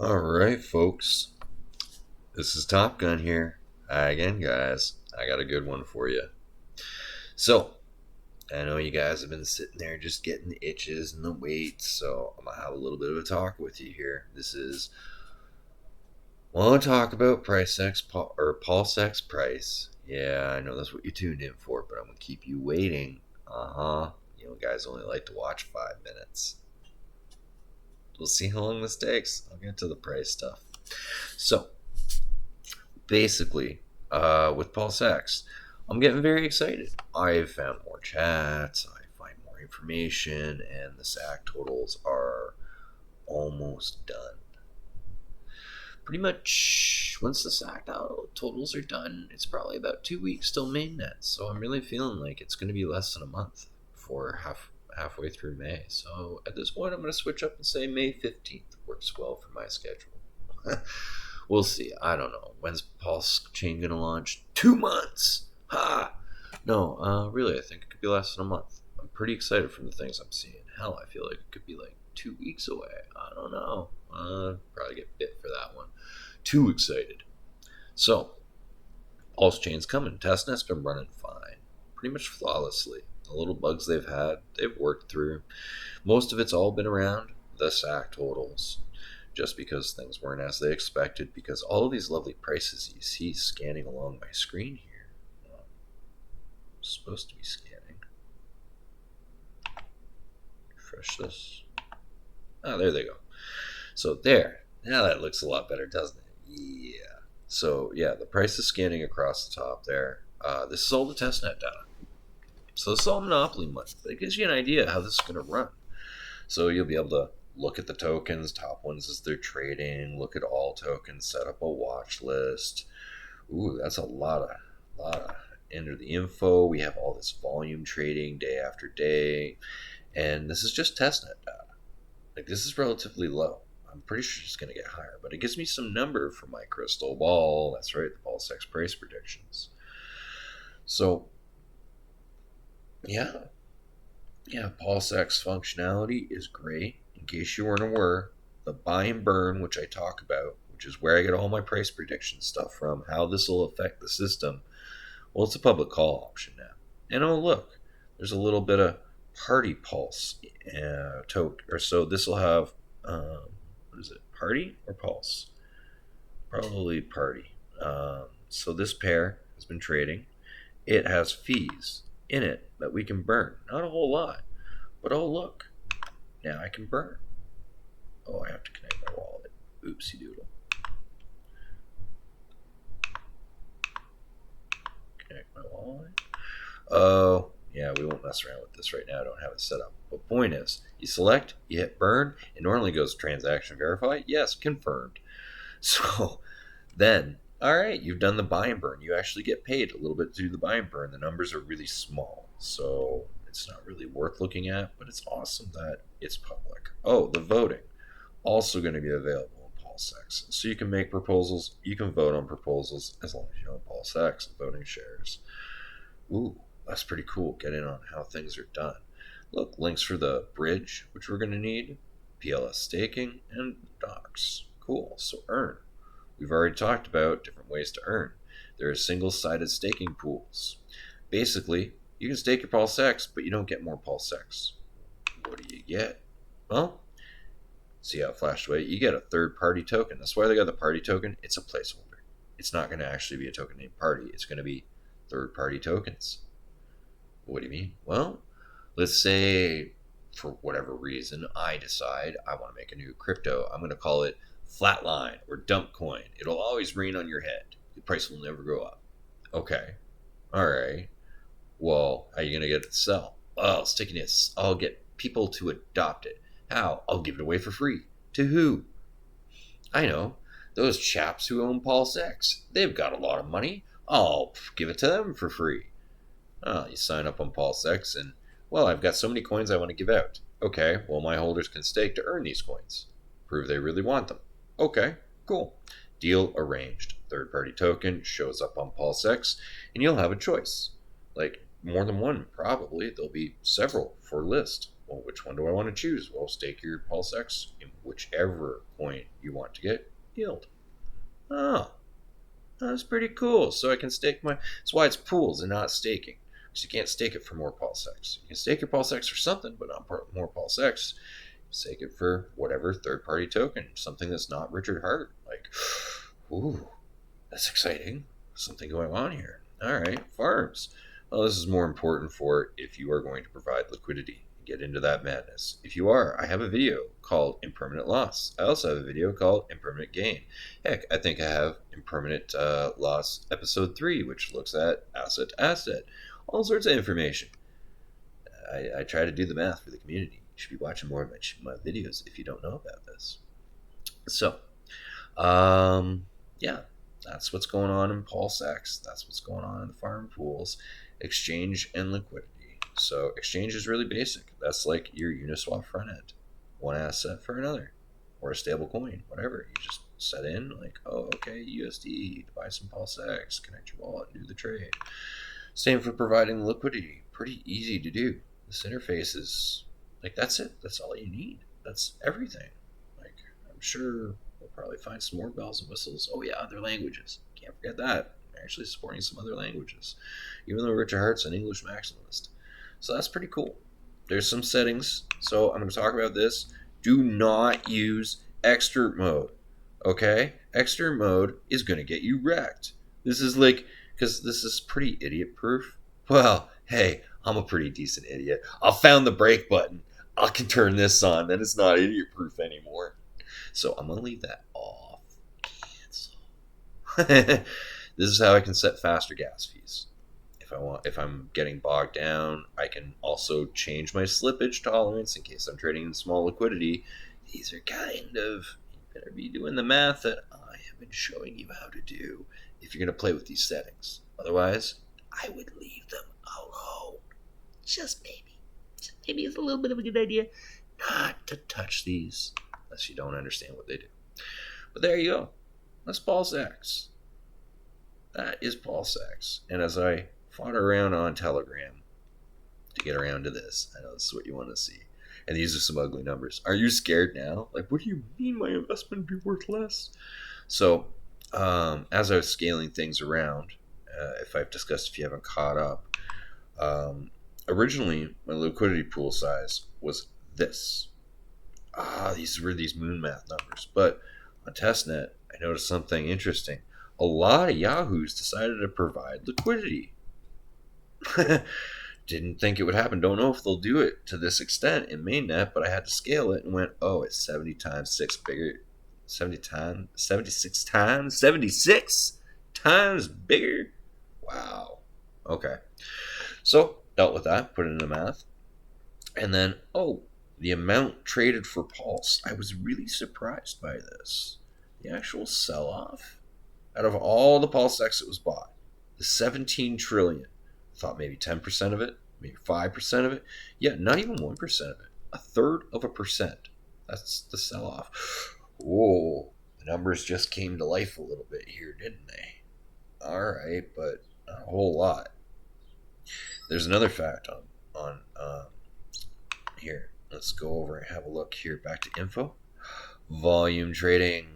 All right, folks. This is Top Gun here. Hi again, guys. I got a good one for you. So, I know you guys have been sitting there just getting the itches and the weights, so I'm gonna have a little bit of a talk with you here. This is want to talk about PulseX Price. Yeah, I know that's what you tuned in for, but I'm gonna keep you waiting. Guys only like to watch 5 minutes. We'll see how long this takes. I'll get to the price stuff. So, basically, with PulseX, I'm getting very excited. I've found more chats, I find more information, and the SAC totals are almost done. Pretty much, once the SAC totals are done, it's probably about 2 weeks till mainnet. So I'm really feeling like it's going to be less than a month for halfway through May. So at this point, I'm going to switch up and say May 15th works well for my schedule. We'll see. I don't know. When's Pulse Chain gonna launch? 2 months. Ha! No, really, I think it could be less than a month. I'm pretty excited from the things I'm seeing. Hell, I feel like it could be like 2 weeks away. I don't know. Probably get bit for that one. Too excited. So, Pulse Chain's coming. Testnet's been running fine, pretty much flawlessly. The little bugs they've worked through. Most of it's all been around the SAC totals, just because things weren't as they expected, because all of these lovely prices you see scanning along my screen here, I'm supposed to be scanning. Refresh this. Oh, there they go. So there. Now that looks a lot better, doesn't it? Yeah. So yeah, the price is scanning across the top there. This is all the testnet data. So this is all Monopoly money. But it gives you an idea how this is going to run. So you'll be able to look at the tokens, top ones as they're trading, look at all tokens, set up a watch list. Ooh, that's a lot of enter the info. We have all this volume trading day after day. And this is just testnet data. Like, this is relatively low. I'm pretty sure it's going to get higher, but it gives me some number for my crystal ball. That's right, the PulseX Price Predictions. So, yeah, PulseX functionality is great. In case you weren't aware, the buy and burn, which I talk about, which is where I get all my price prediction stuff from, how this will affect the system, well, it's a public call option now. And oh, look, there's a little bit of party pulse token, or so this will have, what is it, party or pulse? Probably party. So this pair has been trading. It has fees in it that we can burn. Not a whole lot. But oh, look. Now I can burn. Oh, I have to connect my wallet. Oopsie doodle. Connect my wallet. Oh, yeah, we won't mess around with this right now. I don't have it set up. But point is, you select, you hit burn. It normally goes transaction verify. Yes, confirmed. So then, all right, you've done the buy and burn. You actually get paid a little bit to do the buy and burn. The numbers are really small, so it's not really worth looking at, but it's awesome that it's public. Oh, the voting, also going to be available in PulseX. So you can make proposals, you can vote on proposals as long as you own PulseX and voting shares. Ooh, that's pretty cool. Get in on how things are done. Look, links for the bridge, which we're going to need, PLS staking, and docs. Cool, so earn. We've already talked about different ways to earn. There are single-sided staking pools. Basically, you can stake your PulseX, but you don't get more PulseX. What do you get? Well, see how it flashed away? You get a third-party token. That's why they got the party token. It's a placeholder. It's not going to actually be a token named party. It's going to be third-party tokens. What do you mean? Well, let's say for whatever reason I decide I want to make a new crypto. I'm going to call it Flatline or Dump Coin. It'll always rain on your head. The price will never go up. Okay. All right. Well, how are you going to get it to sell? Well, sticking it. I'll get people to adopt it. How? I'll give it away for free. To who? I know. Those chaps who own PulseX. They've got a lot of money. I'll give it to them for free. You sign up on PulseX and, well, I've got so many coins I want to give out. Okay, well, my holders can stake to earn these coins. Prove they really want them. Okay, cool. Deal arranged. Third-party token shows up on PulseX, and you'll have a choice. Like, more than one, probably. There'll be several for list. Well, which one do I want to choose? Well, stake your PulseX in whichever point you want to get yield. Oh, that's pretty cool. So I can stake my. That's why it's pools and not staking. Because you can't stake it for more PulseX. You can stake your PulseX for something, but not more PulseX. Stake it for whatever third-party token, something that's not Richard Hart. Like, ooh, that's exciting. Something going on here. All right, farms. Well, this is more important for if you are going to provide liquidity. Get into that madness. If you are, I have a video called Impermanent Loss. I also have a video called Impermanent Gain. Heck, I think I have Impermanent Loss Episode 3, which looks at asset to asset. All sorts of information. I try to do the math for the community. You should be watching more of my videos if you don't know about this. So, yeah, that's what's going on in PulseX. That's what's going on in the farm pools, exchange, and liquidity. So exchange is really basic. That's like your Uniswap front end. One asset for another. Or a stable coin, whatever. You just set in like, oh, okay, USD, buy some PulseX, connect your wallet, do the trade. Same for providing liquidity. Pretty easy to do. This interface is like, that's it. That's all you need. That's everything. Like, I'm sure we'll probably find some more bells and whistles. Oh yeah, other languages. Can't forget that. They're actually supporting some other languages. Even though Richard Hart's an English maximalist. So that's pretty cool. There's some settings. So I'm going to talk about this. Do not use extort mode. Okay? Extort mode is going to get you wrecked. This is like, because this is pretty idiot proof. Well, hey, I'm a pretty decent idiot. I found the break button. I can turn this on. Then it's not idiot proof anymore. So I'm going to leave that off. Cancel. This is how I can set faster gas fees. If I'm getting bogged down, I can also change my slippage tolerance in case I'm trading in small liquidity. These are kind of, you better be doing the math that I have been showing you how to do if you're going to play with these settings. Otherwise, I would leave them alone. Just maybe it's a little bit of a good idea not to touch these unless you don't understand what they do. But there you go. That's PulseX. That is PulseX. And as I fought around on Telegram to get around to this, I know this is what you want to see. And these are some ugly numbers. Are you scared now? Like, what do you mean my investment would be worth less? So, as I was scaling things around, if I've discussed, if you haven't caught up, originally my liquidity pool size was this. These were these moon math numbers. But on testnet, I noticed something interesting. A lot of yahoos decided to provide liquidity. Didn't think it would happen. Don't know if they'll do it to this extent in mainnet, but I had to scale it and went, oh, it's 70 times 6 bigger. 76 times bigger. Wow. Okay. So dealt with that, put it into math. And then, the amount traded for Pulse. I was really surprised by this. The actual sell-off out of all the PulseX that was bought, the 17 trillion. Thought maybe 10% of it, maybe 5% of it. Yeah, not even 1% of it. 1/3%. That's the sell-off. Whoa, the numbers just came to life a little bit here, didn't they? All right, but not a whole lot. There's another fact on here. Let's go over and have a look here. Back to info. Volume trading.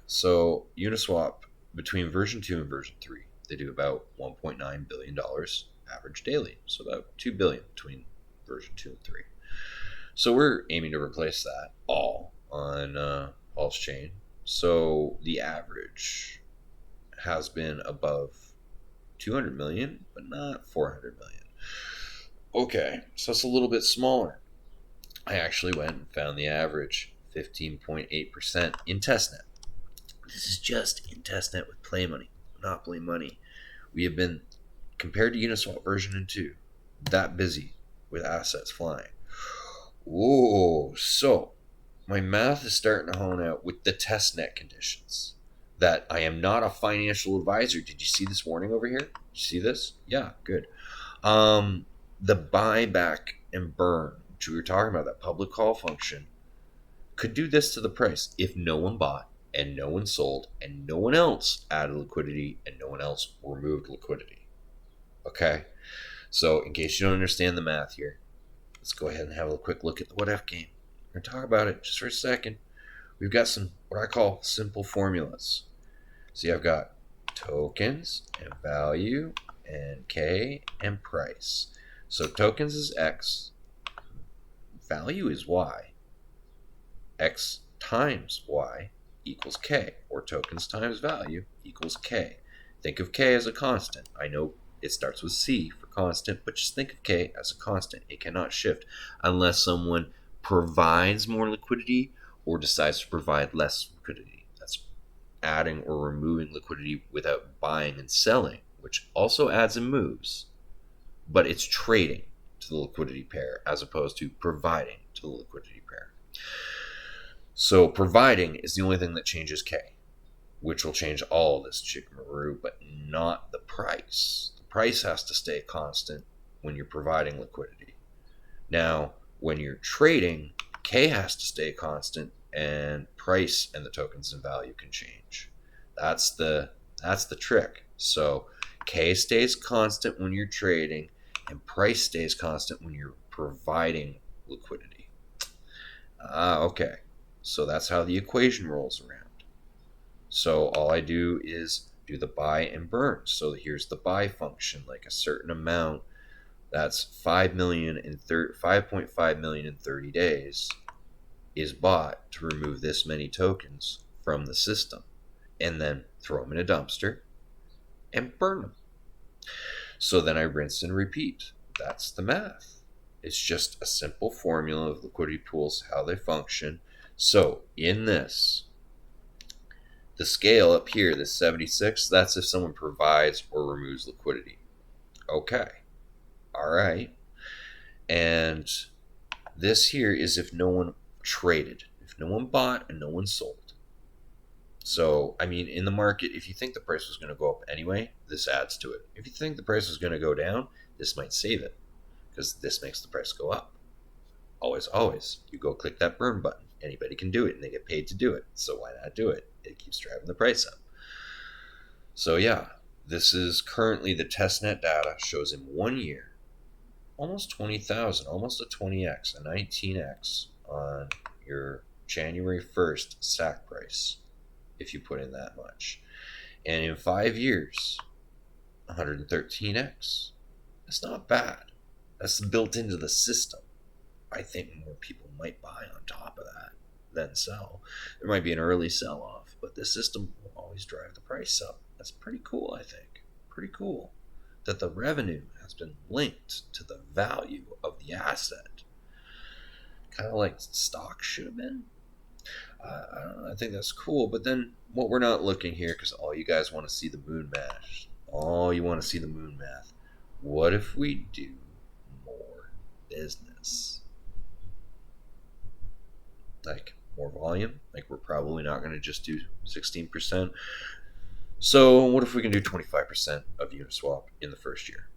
So Uniswap between version 2 and version 3, they do about $1.9 billion average daily. So about $2 billion between version 2 and 3. So we're aiming to replace that all on Pulse Chain. So the average has been above 200 million, but not 400 million. Okay, so it's a little bit smaller. I actually went and found the average 15.8% in testnet. This is just in testnet with play money, monopoly money. We have been, compared to Uniswap version 2, that busy with assets flying. Whoa, so my math is starting to hone out with the testnet conditions. That I am not a financial advisor. Did you see this warning over here? Did you see this? Yeah, good. The buyback and burn, which we were talking about, that public call function, could do this to the price if no one bought and no one sold and no one else added liquidity and no one else removed liquidity. Okay? So in case you don't understand the math here, let's go ahead and have a quick look at the what if game. We're going to talk about it just for a second. we've got some what I call simple formulas. See, I've got tokens and value and K and price. So tokens is X, value is Y. X times Y equals K, or tokens times value equals K. Think of K as a constant. I know it starts with C for constant, but just think of K as a constant. It cannot shift unless someone provides more liquidity or decides to provide less liquidity. That's adding or removing liquidity without buying and selling, which also adds and moves, but it's trading to the liquidity pair as opposed to providing to the liquidity pair. So providing is the only thing that changes K, which will change all this jigmaroo, but not the price. The price has to stay constant when you're providing liquidity. Now, when you're trading, K has to stay constant, and price and the tokens and value can change. That's the trick. So K stays constant when you're trading, and price stays constant when you're providing liquidity. Okay. So that's how the equation rolls around. So all I do is do the buy and burn. So here's the buy function, like a certain amount. That's 5.5 million in 30 days is bought to remove this many tokens from the system, and then throw them in a dumpster and burn them. So then I rinse and repeat. That's the math. It's just a simple formula of liquidity pools, how they function. So in this, the scale up here, the 76, that's if someone provides or removes liquidity. Okay. All right. And this here is if no one traded, if no one bought and no one sold. So, I mean, in the market, if you think the price was going to go up anyway, this adds to it. If you think the price is going to go down, this might save it because this makes the price go up. Always, always. You go click that burn button. Anybody can do it and they get paid to do it. So why not do it? It keeps driving the price up. So yeah, this is currently the testnet data shows in 1 year almost 20,000, almost a 20x, a 19x on your January 1st stock price if you put in that much. And in 5 years, 113x. That's not bad. That's built into the system. I think more people might buy on top of that than sell. There might be an early sell off, but the system will always drive the price up. That's pretty cool, I think. Pretty cool that the revenue has been linked to the value of the asset. Kind of like stock should have been. I don't know, I think that's cool. But then what we're not looking here, because all you guys want to see the moon math. All you want to see the moon math. What if we do more business? Like more volume? Like we're probably not going to just do 16%. So what if we can do 25% of Uniswap in the first year?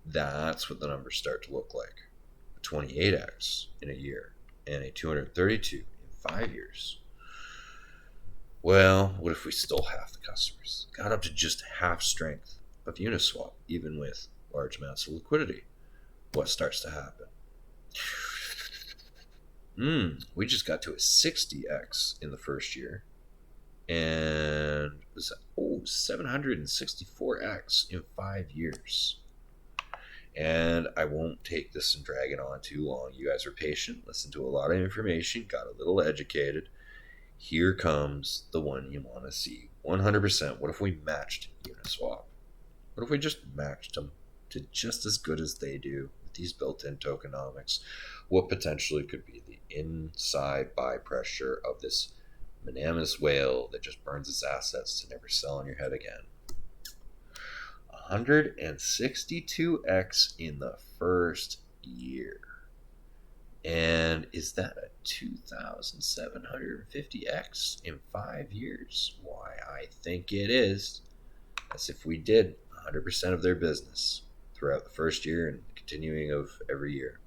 That's what the numbers start to look like. A 28x in a year and a 232 in 5 years. Well, what if we stole half the customers? Got up to just half strength of Uniswap, even with large amounts of liquidity. What starts to happen? We just got to a 60x in the first year. And it was 764x in 5 years. And I won't take this and drag it on too long. You guys are patient, listened to a lot of information, got a little educated. Here comes the one you want to see. 100%. What if we matched Uniswap? What if we just matched them to just as good as they do with these built-in tokenomics? What potentially could be the inside buy pressure of this monogamous whale that just burns its assets to never sell on your head again? 162x in the first year. And is that a 2,750x in 5 years? Why, I think it is. That's if we did 100% of their business throughout the first year and continuing of every year.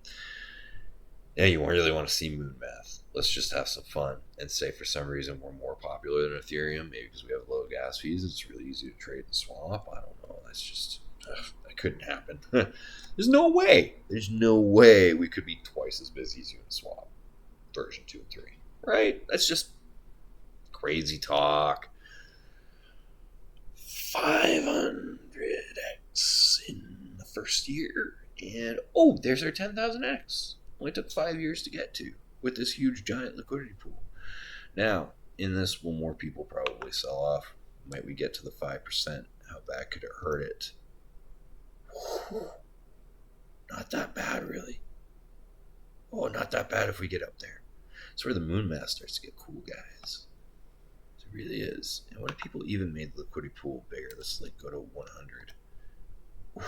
Now, you really want to see moon math. Let's just have some fun and say for some reason we're more popular than Ethereum, maybe because we have low gas fees. It's really easy to trade and swap. I don't know. That's just, that couldn't happen. There's no way. There's no way we could be twice as busy as Uniswap version 2 and 3. right? That's just crazy talk. 500x in the first year. And oh, there's our 10,000x. Only took 5 years to get to with this huge giant liquidity pool. Now, in this, will more people probably sell off? Might we get to the 5%? How bad could it hurt it? Whew. Not that bad, really. Oh, not that bad if we get up there. It's where the moon math starts to get cool, guys. It really is. And what if people even made the liquidity pool bigger? Let's like go to 100. It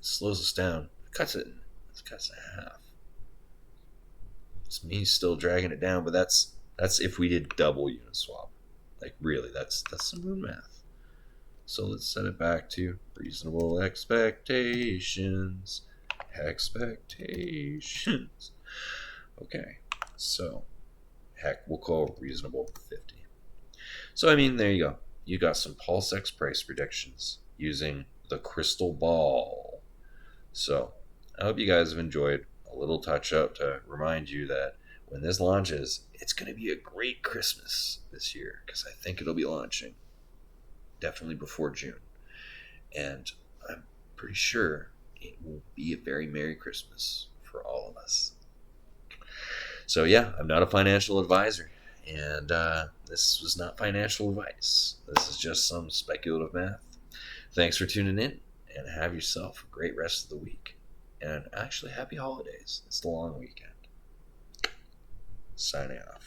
slows us down. It cuts it in half. It's me still dragging it down, but that's if we did double Uniswap. Like really, that's some moon math. So let's set it back to reasonable expectations. Expectations. Okay, so heck, we'll call reasonable 50. So I mean, there you go. You got some PulseX price predictions using the crystal ball. So I hope you guys have enjoyed a little touch up to remind you that when this launches, it's going to be a great Christmas this year because I think it'll be launching definitely before June. And I'm pretty sure it will be a very Merry Christmas for all of us. So yeah, I'm not a financial advisor, and this was not financial advice. This is just some speculative math. Thanks for tuning in, and have yourself a great rest of the week. And actually, happy holidays. It's the long weekend. Signing off.